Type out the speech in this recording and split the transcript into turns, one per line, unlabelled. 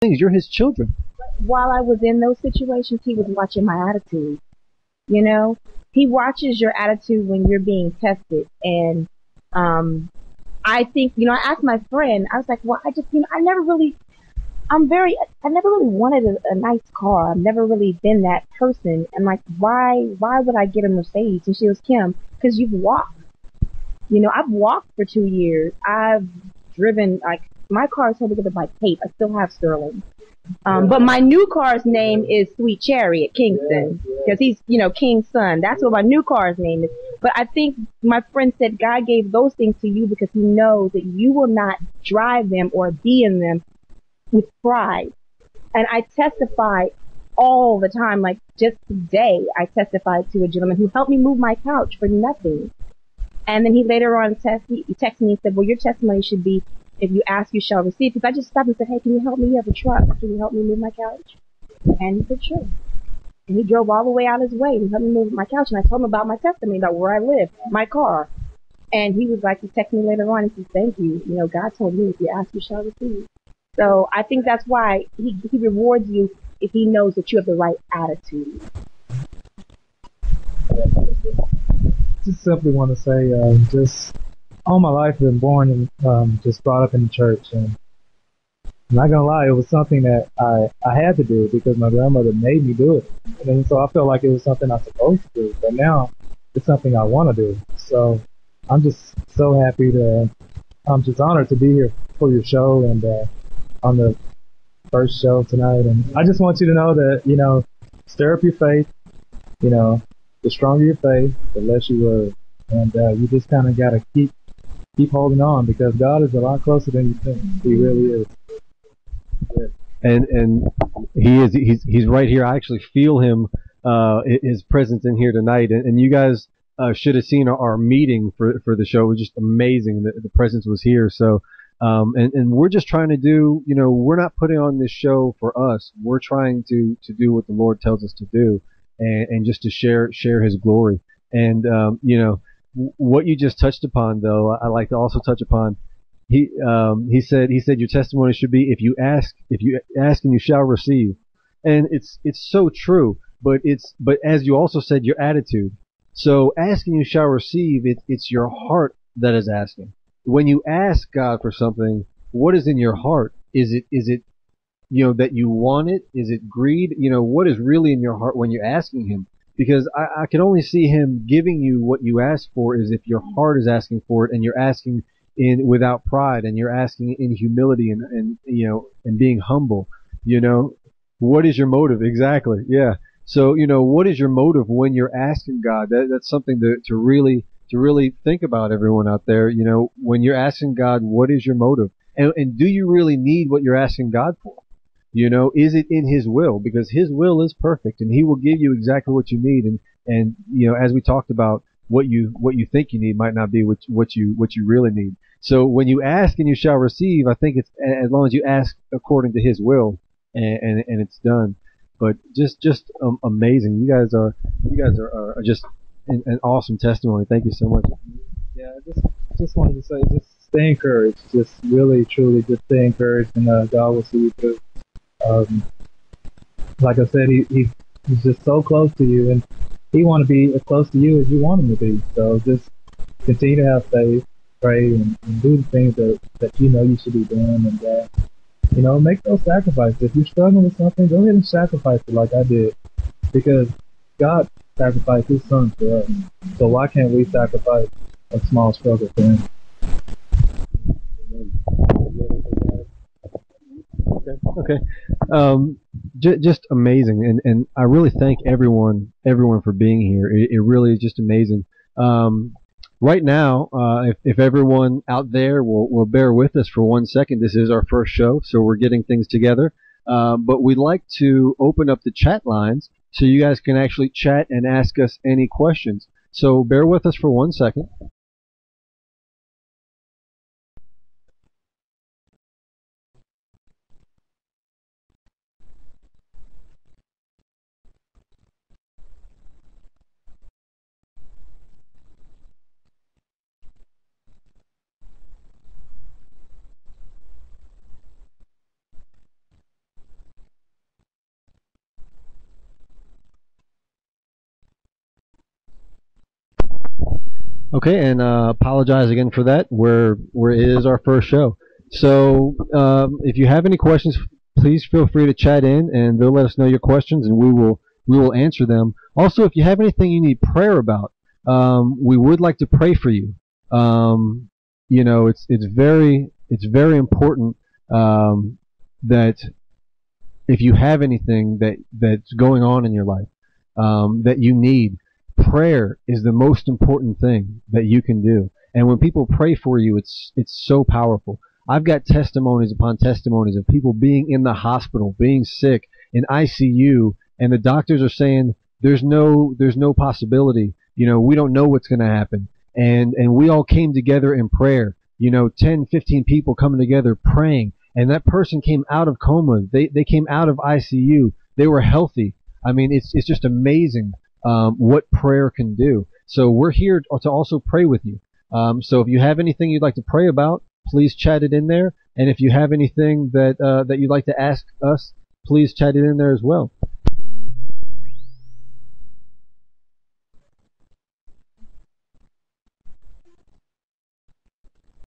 things. You're his children.
While I was in those situations, he was watching my attitude. You know, he watches your attitude when you're being tested. And I think, I asked my friend, I was like, well, I just, I never really wanted a nice car. I've never really been that person. And like, why would I get a Mercedes? And she was, Kim, because you've walked. I've walked for 2 years. I've driven, like, my car is held together by tape. I still have Sterling. But my new car's name is Sweet Cherry at Kingston because he's, King's son. That's what my new car's name is. But I think my friend said God gave those things to you because he knows that you will not drive them or be in them with pride. And I testify all the time. Like just today, I testified to a gentleman who helped me move my couch for nothing. And then he later on texted me and said, well, your testimony should be, if you ask, you shall receive. Because I just stopped and said, hey, can you help me? You have a truck. Can you help me move my couch? And he said, sure. And he drove all the way out his way to help me move my couch. And I told him about my testimony, about where I live, my car. And he was like, he texted me later on and said, thank you. God told me, if you ask, you shall receive. So I think that's why he rewards you if he knows that you have the right attitude.
Just simply want to say, just all my life I've been born and just brought up in the church, and I'm not gonna lie, it was something that I had to do because my grandmother made me do it, and so I felt like it was something I was supposed to do. But now it's something I want to do. So I'm just so happy I'm just honored to be here for your show and on the first show tonight. And I just want you to know that stir up your faith. The stronger your faith, the less you worry. And you just kind of got to keep holding on because God is a lot closer than you think. He really is.
And he is. He's right here. I actually feel him, his presence in here tonight. And you guys should have seen our meeting for the show. It was just amazing. The presence was here. So, and we're just trying to do. We're not putting on this show for us. We're trying to do what the Lord tells us to do. And just to share his glory. And what you just touched upon, though, I like to also touch upon. He said your testimony should be if you ask and you shall receive. And it's so true, but as you also said, your attitude. So asking you shall receive, it's your heart that is asking. When you ask God for something, what is in your heart? Is it that you want it? Is it greed? What is really in your heart when you're asking him? Because I can only see him giving you what you ask for is if your heart is asking for it and you're asking without pride and you're asking in humility and being humble. What is your motive? Exactly. Yeah. So, what is your motive when you're asking God? That's something to really think about, everyone out there. When you're asking God, what is your motive? And do you really need what you're asking God for? Is it in his will? Because his will is perfect and he will give you exactly what you need. And as we talked about, what you think you need might not be what you really need. So when you ask and you shall receive, I think it's as long as you ask according to his will and it's done. But just amazing. You guys are just an awesome testimony. Thank you so much.
Yeah, I just wanted to say, just stay encouraged. Just really, truly, just stay encouraged, and God will see you through. Like I said, he's just so close to you, and he want to be as close to you as you want him to be. So just continue to have faith, pray, and do the things that you should be doing, and make those sacrifices. If you're struggling with something, go ahead and sacrifice it like I did, because God sacrificed his son for us. So why can't we sacrifice a small struggle for him?
Okay. Just amazing, and I really thank everyone for being here. It really is just amazing. Right now, if everyone out there will bear with us for 1 second, this is our first show, so we're getting things together. But we'd like to open up the chat lines so you guys can actually chat and ask us any questions. So bear with us for 1 second. Okay, and apologize again for that. Where it is our first show. So if you have any questions, please feel free to chat in, and they'll let us know your questions, and we will answer them. Also, if you have anything you need prayer about, we would like to pray for you. It's very important that if you have anything that's going on in your life that you need, prayer is the most important thing that you can do. And when people pray for you, it's so powerful. I've got testimonies upon testimonies of people being in the hospital, being sick in ICU, and the doctors are saying there's no possibility. We don't know what's going to happen. And we all came together in prayer. 10, 15 people coming together praying, and that person came out of coma. They came out of ICU. They were healthy. I mean, it's just amazing what prayer can do. So we're here to also pray with you. So if you have anything you'd like to pray about, please chat it in there. And if you have anything that you'd like to ask us, please chat it in there as well.